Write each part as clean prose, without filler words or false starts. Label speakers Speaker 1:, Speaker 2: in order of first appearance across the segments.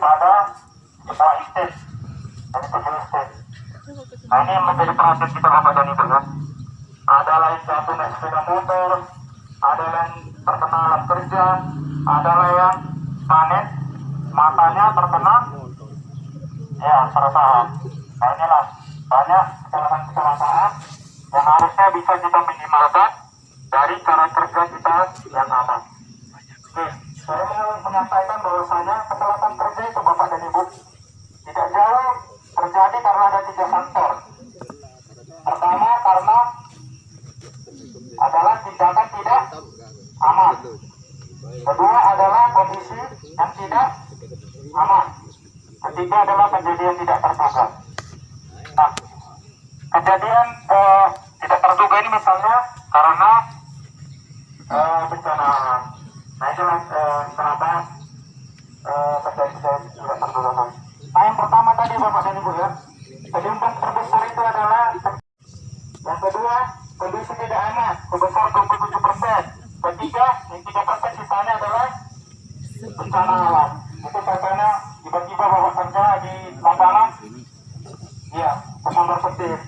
Speaker 1: ada setelah istet dan tujuh istet. Nah ini yang menjadi perhatian kita Bapak dan Ibu ya. Ada yang jatuh naik sepeda motor, ada yang terkena alat kerja, ada yang panen matanya terkena ya keresahan. Nah inilah banyak kecelakaan yang harusnya bisa kita minimalkan dari cara kerja kita yang aman. Oke, saya mau menyampaikan bahwasanya kecelakaan kerja itu Bapak dan Ibu tidak jauh terjadi karena ada 3 faktor. Pertama karena adalah tindakan tidak aman. Kedua adalah kondisi yang tidak aman. Ketiga adalah kejadian tidak terduga. Nah, kejadian tidak terduga ini misalnya karena bencana alam. Nah itulah kenapa kejadian tidak terduga. Nah yang pertama tadi Bapak dan Ibu ya, penyumbang terbesar itu adalah yang kedua kondisi tidak aman sebesar 27%. Ketiga yang 3% sisanya adalah bencana alam. Itu contohnya tiba-tiba Bapak kerja di lapangan, ya kesandar petir,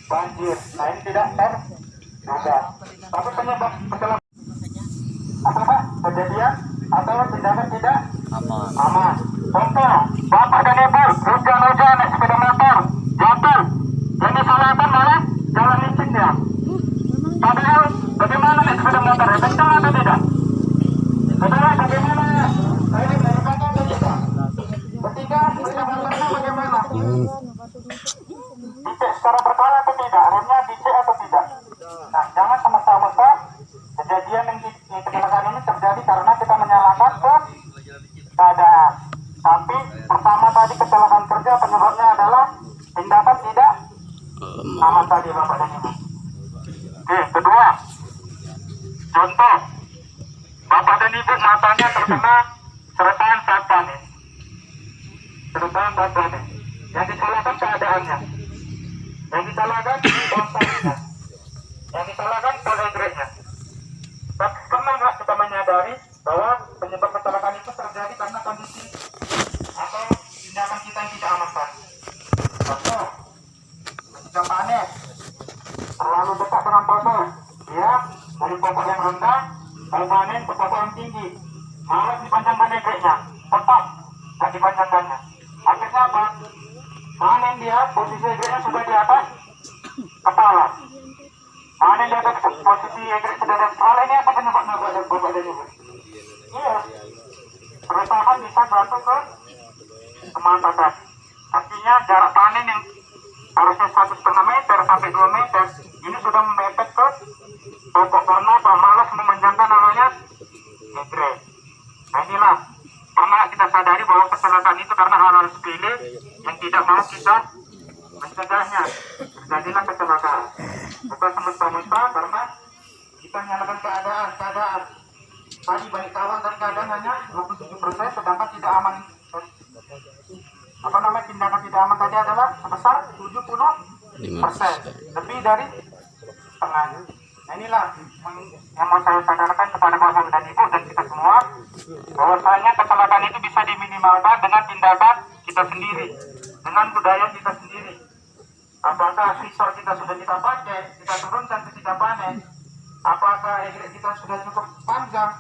Speaker 1: banjir. Nah ini tidak terduga. Tapi penyebab kecelakaan apa Pak? Kejadian atau tindakan tidak aman. Contoh, Bapak dan Ibu hujan-hujan naik sepeda motor, jatuh, yang disalahkan malah jalan licinnya. Padahal bagaimana naik sepeda motor? Betul atau tidak? Saudara, bagaimana? Saya dari belakang atau tidak? Ketika sepeda motornya bagaimana? Dicek secara berkala atau tidak? Remnya dicek atau tidak? Nah, jangan semesta-mesta kejadian yang kecelakaan ini terjadi karena kita menyalahkan ke keadaan. Tapi pertama tadi kecelakaan kerja penyebabnya adalah tindakan tidak aman tadi Bapak dan Ibu. Oke, kedua, contoh Bapak dan Ibu matanya terkena sertaan saat panen. Sertaan saat panen. Yang disalahkan keadaannya. Yang disalahkan kontaknya. Yang disalahkan poligreknya. Tapi pernah nggak kita menyadari bahwa penyebab kecelakaan itu terjadi karena kondisi atau tindakan kita yang tidak aman tadi. Contoh, ketika panen terlalu dekat dengan pokok, ya dari pokok yang rendah kalau panen ke pokok yang tinggi, malas dipanjangkan legernya, tetap nggak dipanjangkannya. Akhirnya apa? Panen dia posisi legernya sudah di atas kepala. Panen di atas posisi leger sudah di atas kepala. Ini apa penyebabnya Bapak dan Ibu? Iya, keresahan bisa jatuh ke mata tadi. Artinya jarak panen yang harusnya 1,5 meter sampai 2 meter ini sudah mepet ke pokok karena apa? Malas memanjangkan namanya legrek. Nah inilah pernah kita sadari bahwa kecelakaan itu karena hal-hal sepele yang tidak mau kita mencegahnya. Terjadilah kecelakaan. Bukan semesta-mesta karena kita menyalahkan keadaan. Tadi balik kawal dan keadaan hanya 27%, sedangkan tidak aman. Tindakan tidak aman tadi adalah sebesar 70%, lebih dari setengahnya. Nah inilah yang mau saya sadarkan kepada Bapak dan Ibu dan kita semua, bahwasanya kecelakaan itu bisa diminimalkan dengan tindakan kita sendiri, dengan budaya kita sendiri. Apakah visor kita sudah kita pakai, kita turunkan ketika panen? Apakah egrek kita sudah cukup panjang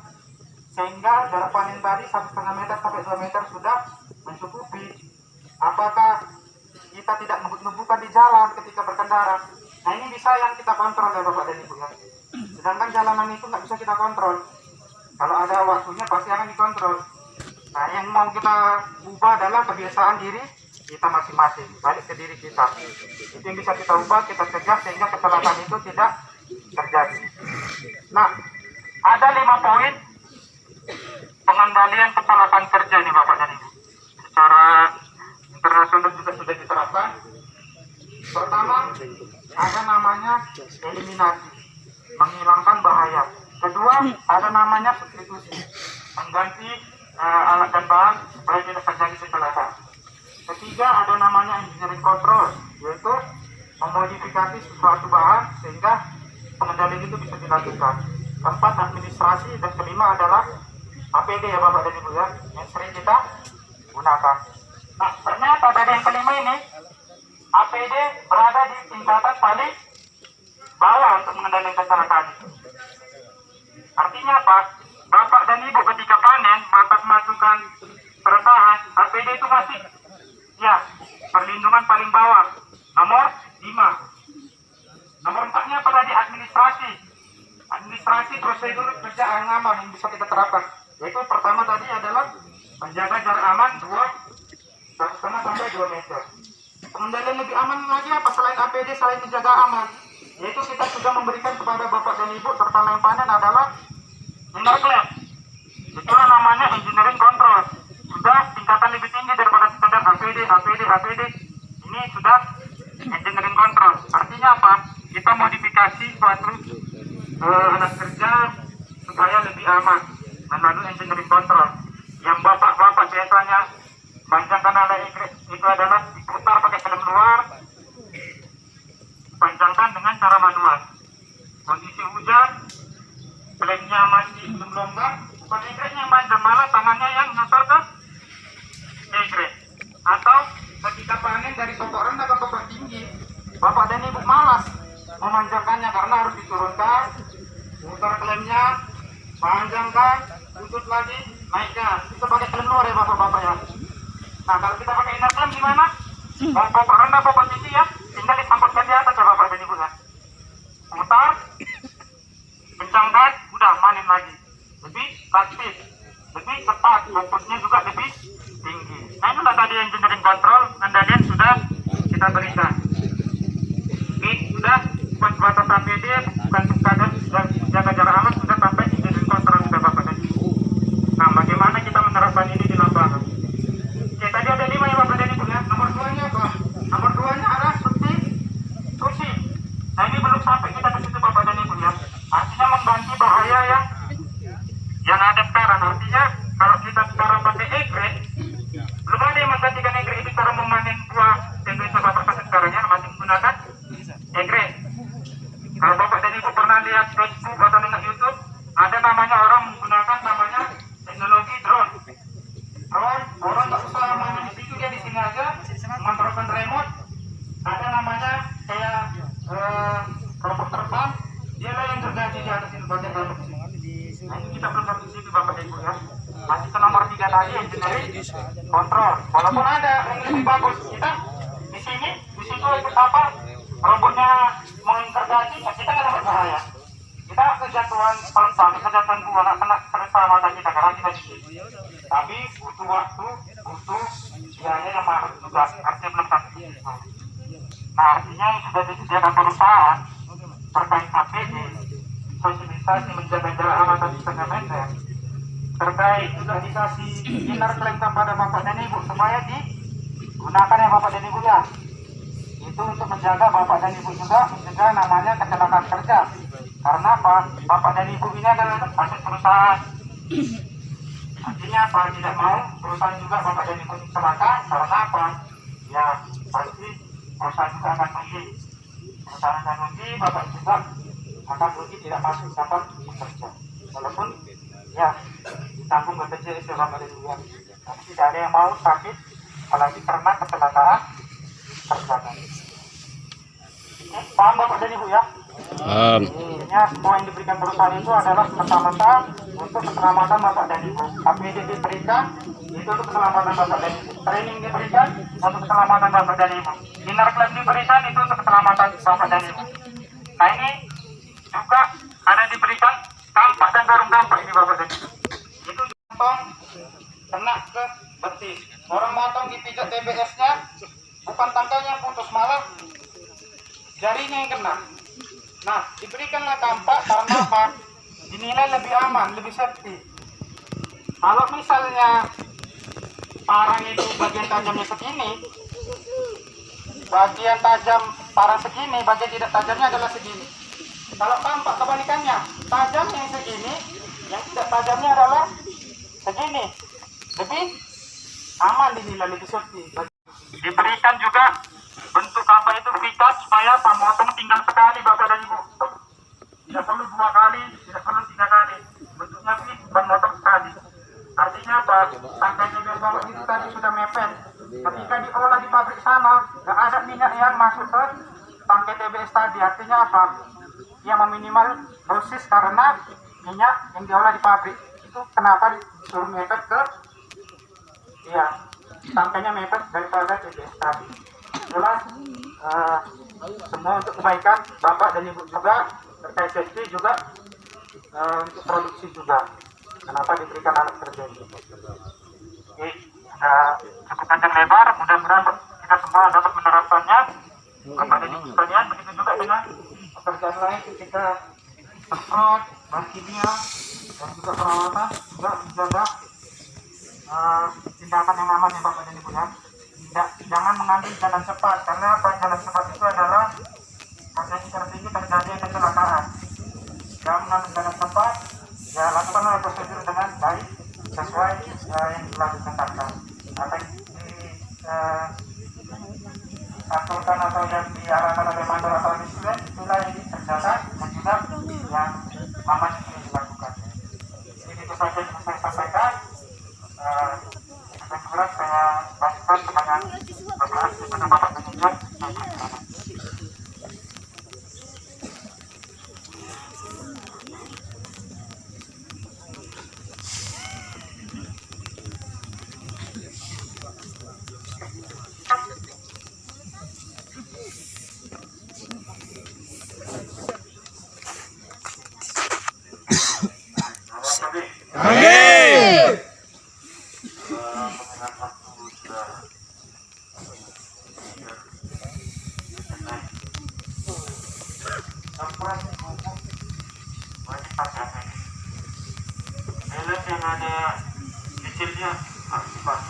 Speaker 1: sehingga jarak panen tadi 1,5 meter sampai 2 meter sudah mencukupi? Apakah kita tidak ngebut-ngebutan di jalan ketika berkendara? Nah ini bisa yang kita kontrol ya Bapak dan Ibu ya. Sedangkan jalanan itu nggak bisa kita kontrol. Kalau ada waktunya pasti akan dikontrol. Nah yang mau kita ubah adalah kebiasaan diri kita masing-masing, balik ke diri kita. Itu yang bisa kita ubah, kita cegah sehingga kecelakaan itu tidak terjadi. Nah, ada 5 poin pengendalian kecelakaan kerja ini Bapak dan Ibu. Secara internasional juga sudah diterapkan. Pertama, ada namanya eliminasi, menghilangkan bahaya. Kedua, ada namanya substitusi, mengganti alat dan bahan supaya tidak terjadi kecelakaan. Ketiga, ada namanya engineering control, yaitu memodifikasi sesuatu bahan sehingga pengendalian itu bisa dilakukan. Keempat, administrasi, dan kelima adalah APD ya Bapak dan Ibu ya, yang sering kita gunakan. Nah, ternyata dari yang kelima ini APD berada di tingkatan paling bawah untuk mengendalikan kecelakaan itu. Artinya apa? Bapak dan Ibu ketika panen, Bapak masukkan perusahaan, APD itu masih ya perlindungan paling bawah, nomor 5. Nomor 4-nya apa tadi? Administrasi prosedur kerja yang aman yang bisa kita terapkan. Yaitu pertama tadi adalah menjaga jarak aman 1,5 sampai 2 meter. Pengendalian lebih aman lagi apa selain APD, selain menjaga aman? Yaitu kita sudah memberikan kepada Bapak dan Ibu terutama yang panen adalah inner claim. Itulah namanya engineering control. Sudah tingkatan lebih tinggi daripada standar APD. Ini sudah engineering control. Artinya apa? Kita modifikasi suatu alat kerja supaya lebih aman melalui engineering control. Yang bapak-bapak biasanya panjangkan ala itu adalah diputar pakai film luar, panjangkan dengan cara manual. Kondisi hujan, klaimnya masih belum longgar, bukan egretnya yang panjang, malah tangannya yang nyasar ke egret. Atau ketika panen dari pokok rendah ke pokok tinggi, Bapak dan Ibu malas memanjangkannya karena harus diturunkan, putar klaimnya, panjangkan, tutup lagi, naikkan. Itu pakai klaim luar ya Bapak-Bapak ya. Nah kalau kita pakai inner claim gimana? Pokok rendah, pokok tinggi ya, tinggal disangkutkan di atas ya Bapak dan Ibu ya. Putar, kencangkan, udah manin lagi. Lebih praktis, lebih cepat, outputnya juga lebih tinggi. Nah itulah tadi engineering control, kendalian sudah kita berikan. Oke, sudah bukan batas APD, bukan sekadar jaga jarak aman, sudah sampai engineering control sudah Bapak dan Ibu. Nah bagaimana kita menerapkan ini di lapangan? Oke, tadi ada 5 ya Bapak dan Ibu ya. Nomor 2-nya apa? Nomor 2-nya adalah substitusi. Nah ini belum sampai kita ke situ Bapak dan Ibu ya. Artinya mengganti bahaya yang ada sekarang. Artinya kalau kita sekarang pakai egret, belum ada yang menggantikan egret itu cara memanen buah Indonesia Bapak pakai sekarang ya, masih menggunakan egret. Kalau Bapak dan Ibu pernah lihat Facebook atau nengok YouTube, ada namanya orang menggunakan namanya teknologi drone. Orang tak usah main di situ, dia di sini aja mengontrolkan remote. Ada namanya kayak robot terbang, dia lah yang terjadi di atas ini bagian robot. Nah ini kita belum sampai situ Bapak dan Ibu ya. Masih ke nomor 3 tadi engineering control. Walaupun ada yang lebih bagus, kita di sini, di situ ikut apa? Robotnya menginterogasi, kita nggak dapat bahaya. Kita kejatuhan pelentar, kejatuhan buah, nggak kena terasa mata kita karena kita di sini. Tapi butuh waktu, butuh biaya yang mahal juga. Artinya belum sampai situ. Nah artinya sudah disediakan perusahaan terkait APD, sosialisasi menjaga jarak aman tadi 1,5 meter, terkait juga dikasih inner claim kepada Bapak dan Ibu supaya digunakan ya Bapak dan Ibu ya. Itu untuk menjaga Bapak dan Ibu juga mencegah namanya kecelakaan kerja. Karena apa? Bapak dan Ibu ini adalah aset perusahaan. Artinya apa? Tidak mau perusahaan juga Bapak dan Ibu celaka. Karena apa? Ya pasti perusahaan juga akan rugi. Perusahaan akan rugi, Bapak juga akan rugi, tidak masuk dapat bekerja. Walaupun ya ditanggung BPJS ya Bapak dan Ibu. Tapi tidak ada yang mau sakit, apalagi karena kecelakaan kerja. Paham Bapak dan Ibu ya? Intinya semua yang diberikan perusahaan itu adalah semata-mata untuk keselamatan Bapak dan Ibu. APD diberikan itu untuk keselamatan Bapak dan Ibu. Training diberikan untuk keselamatan Bapak dan Ibu. Inner claim diberikan itu untuk keselamatan Bapak dan Ibu. Nah ini juga ada diberikan kampak dan sarung kampak ini Bapak dan Ibu. Itu potong kena ke betis. Orang motong dipijat TBS-nya, bukan tangkainya yang putus, malah jarinya yang kena. Nah, diberikanlah kampak karena apa? Dinilai lebih aman, lebih safety. Kalau misalnya parang itu bagian tajamnya segini, bagian tajam parang segini, bagian tidak tajamnya adalah segini. Kalau kampak kebalikannya, tajamnya yang segini, yang tidak tajamnya adalah segini. Lebih aman dinilai, lebih safety. Diberikan juga bentuk kampak itu pikat supaya pemotong tinggal sekali Bapak dan Ibu. Tidak perlu 2 kali, tidak perlu 3 kali. Bentuknya bukan motong sekali. Artinya apa? Tangkai TBS bawah itu tadi sudah mepet. Ketika diolah di pabrik sana, nggak ada minyak yang masuk ke tangkai TBS tadi. Artinya apa? Dia meminimal dosis karena minyak yang diolah di pabrik. Itu kenapa disuruh mepet ke, ya, tangkainya mepet daripada TBS tadi. Jelas semua untuk kebaikan Bapak dan Ibu juga, terkait safety juga, untuk produksi juga. Kenapa diberikan alat kerja ini? Oke, cukup panjang lebar. Mudah-mudahan kita semua dapat menerapkannya. Bapak dan Ibu sekalian, begitu juga dengan pekerjaan lain ketika semprot, bahan kimia, dan juga perawatan juga menjaga tindakan yang aman ya Bapak dan Ibu ya. Jangan mengambil jalan cepat, karena apa? Jalan cepat itu adalah potensi tertinggi terjadi kecelakaan. Jangan mengambil jalan cepat, ya lakukanlah prosedur dengan baik sesuai yang telah ditetapkan. Apa yang diaturkan atau yang diarahkan oleh mandor atau disiplin, itulah yang tercatat dan juga yang aman yang dilakukan. Jadi itu saja yang saya sampaikan. Yang kurang saya bagikan kepada Bapak dan Ibu. Yang ada kecilnya aktifan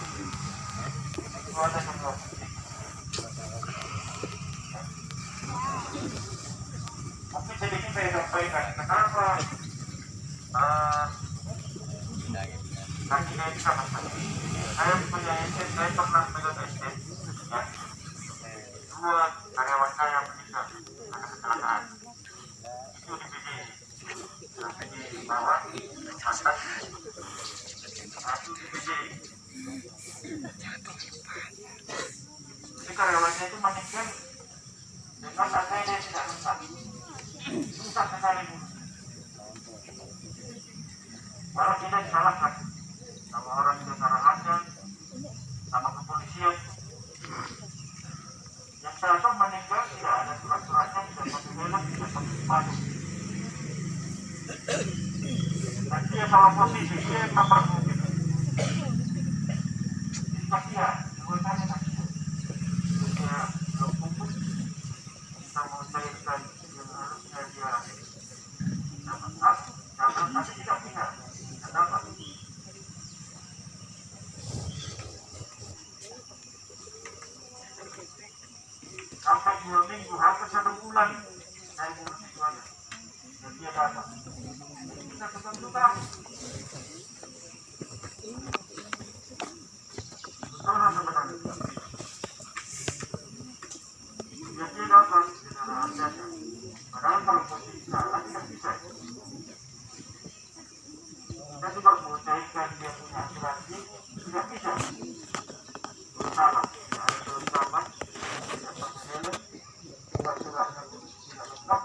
Speaker 1: itu ada semua. Tapi sedikit saya sampaikan kenapa kakinya itu sama sekali. Saya punya estet, saya pernah pegang estet ya. Dua karyawan saya meninggal karena kecelakaan. Itu di PD bawah atas. Jadi karyawannya itu meninggal dengan tandanya yang tidak lengkap. Susah sekali dulu. Orang tidak disalahkan sama orang yang arahannya, sama kepolisian. Yang satu meninggal tidak ada surat-suratnya, tidak pakai helm, tidak pakai sepatu. Dan dia salah posisi, dia yang nabrak mobil. Kasihan, buatannya kasihan. Dia belum fokus, kita mau cairkan yang harusnya dia dapat hak, tapi tidak bisa, tidak dapat. Sampai 2 minggu, hampir 1 bulan saya ngurus itu aja. Dan dia datang. Kita ketemu kan? Betul sebenarnya. Dia datang dengan harganya. Padahal kalau posisi salah tidak bisa. Kita juga mau cairkan dia punya asuransi, tidak bisa. Salah, tidak ada kelengkapan, tidak pakai helm, surat-suratnya tidak lengkap.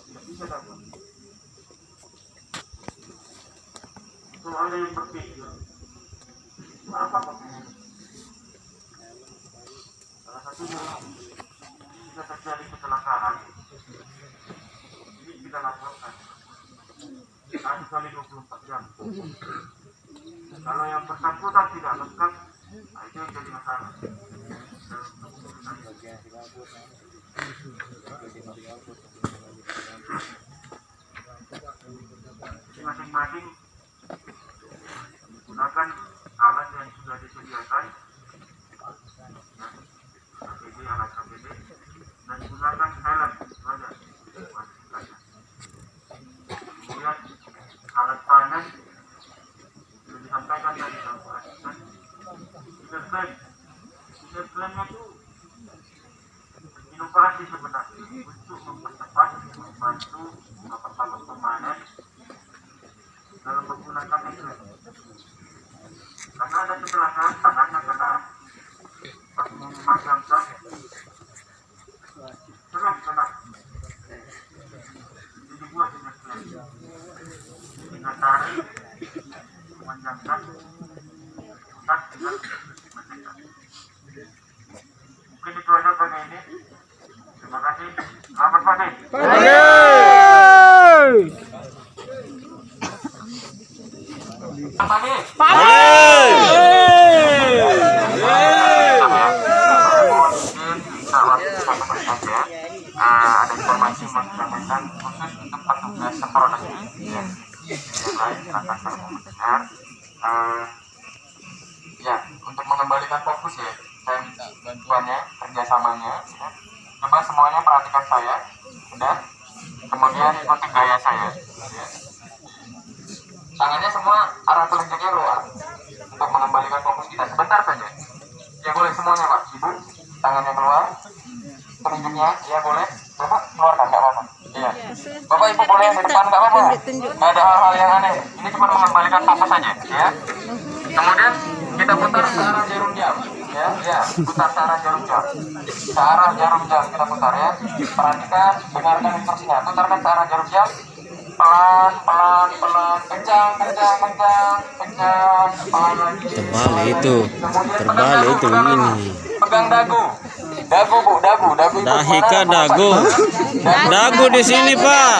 Speaker 1: Tidak bisa dapat. Itu ada yang berpikir, kenapa pakai helm? Salah satunya jika terjadi kecelakaan, ini kita laporkan 1 kali 24 jam. Kalau yang bersangkutan tidak lengkap, nah itu yang jadi masalah. Masing-masing menggunakan alat yang sudah disediakan, APD, alat APD, dan gunakan helm saja. Kemudian alat panen sudah disampaikan tadi dalam asisten. Klaimnya itu inovasi sebenarnya untuk mempercepat, membantu kapal-kapal pemanen dalam menggunakan itu. Karena ada kecelakaan, tangannya kena memanjangkan, belum kena. Jadi dibuat dengan tarik, memanjangkan, putar dengan menekan. Mungkin itu aja pagi ini. Terima kasih. Selamat pagi. Pagi. Ada informasi menyampaikan khusus untuk petugas semprot ini, ya. Yang lain akan mendengar. Ya, untuk mengembalikan fokus ya, saya minta bantuannya, kerjasamanya. Ya. Coba semuanya perhatikan saya, udah. Kemudian ikuti gaya saya. Ya. Tangannya semua arah telunjuknya keluar untuk mengembalikan fokus kita sebentar saja. Ya boleh semuanya Pak, Ibu. Tangannya keluar, telunjuknya, ya boleh. Bapak keluarkan, nggak apa-apa. Iya. Bapak Ibu boleh di depan, nggak apa-apa. Nggak ada hal-hal yang aneh. Ini cuma mengembalikan fokus saja, ya. Kemudian kita putar ke arah jarum jam, ya, ya. Putar ke arah jarum jam. Ke arah jarum jam kita putar ya. Perhatikan, dengarkan instruksinya. Putarkan ke arah jarum jam. Pelan, pelan, pelan, kencang, kencang, kencang, kencang, pelan lagi.
Speaker 2: Terbalik itu, terbalik itu begini.
Speaker 1: Pegang dagu, dagu Bu, dagu, dagu.
Speaker 2: Dahi ke dagu, dagu di sini Pak,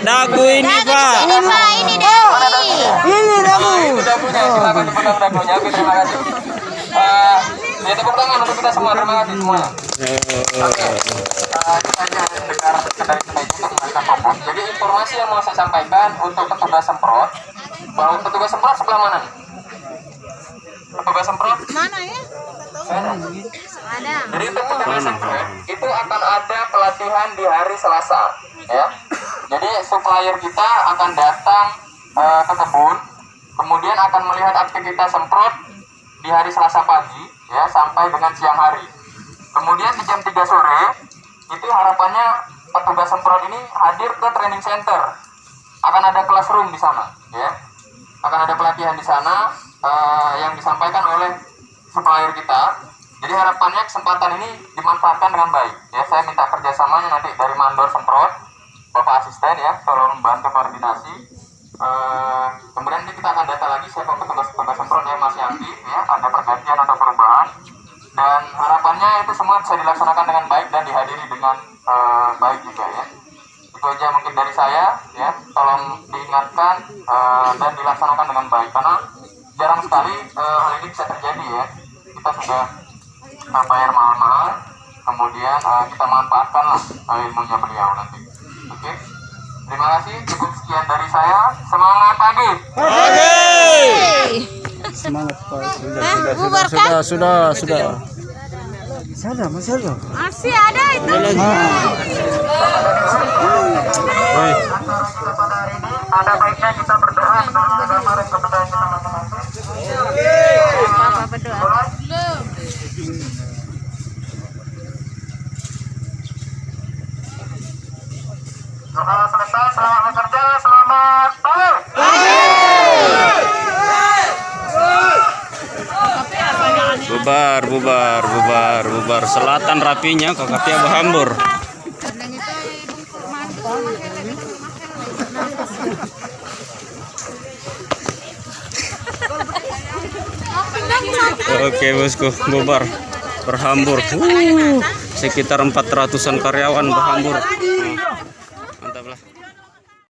Speaker 2: dagu ini Pak.
Speaker 3: Ini Pak, ini dagu.
Speaker 1: Ini dagu. Itu dagunya, silakan dipegang dagunya. Oke, terima kasih. Ya tepuk tangan untuk kita semua, terima kasih semuanya. Kita hanya dengar dari kita itu untuk memberikan fokus. Jadi informasi yang mau saya sampaikan untuk petugas semprot, bahwa petugas semprot sebelah mana nih? Petugas semprot
Speaker 3: Mana ya? Ada.
Speaker 1: Jadi untuk petugas semprot itu akan ada pelatihan di hari Selasa, ya. Jadi supplier kita akan datang ke kebun, kemudian akan melihat aktivitas semprot di hari Selasa pagi, ya, sampai dengan siang hari. Kemudian di jam 3 sore itu harapannya petugas semprot ini hadir ke training center. Akan ada classroom di sana, ya. Akan ada pelatihan di sana yang disampaikan oleh supplier kita. Jadi harapannya kesempatan ini dimanfaatkan dengan baik. Ya, saya minta kerjasamanya nanti dari mandor semprot, Bapak asisten ya, tolong bantu koordinasi. Kemudian nanti kita akan data lagi siapa petugas semprot yang masih aktif, ya, ada pergantian atau perubahan. Dan harapannya itu semua bisa dilaksanakan dengan baik dan dihadiri dengan baik juga ya. Itu aja mungkin dari saya ya. Tolong diingatkan dan dilaksanakan dengan baik karena jarang sekali hal ini bisa terjadi ya. Kita sudah bayar mahal-mahal, kemudian kita manfaatkan lah ilmunya beliau nanti. Oke. Terima kasih. Cukup sekian dari saya. Semangat pagi.
Speaker 2: Semangat Pak.
Speaker 3: Sudah.
Speaker 2: Masih ada.
Speaker 3: Masih ada itu.
Speaker 1: Pada hari ini ada baiknya kita berdoa menurut agama dan kepercayaan kita masing-masing.
Speaker 3: Apa berdoa?
Speaker 1: Doa selesai, selamat bekerja, selamat pagi.
Speaker 2: Bubar. Selatan rapinya KKP Abah Hambur. Oke bosku, bubar berhambur. Sekitar 400-an karyawan berhambur.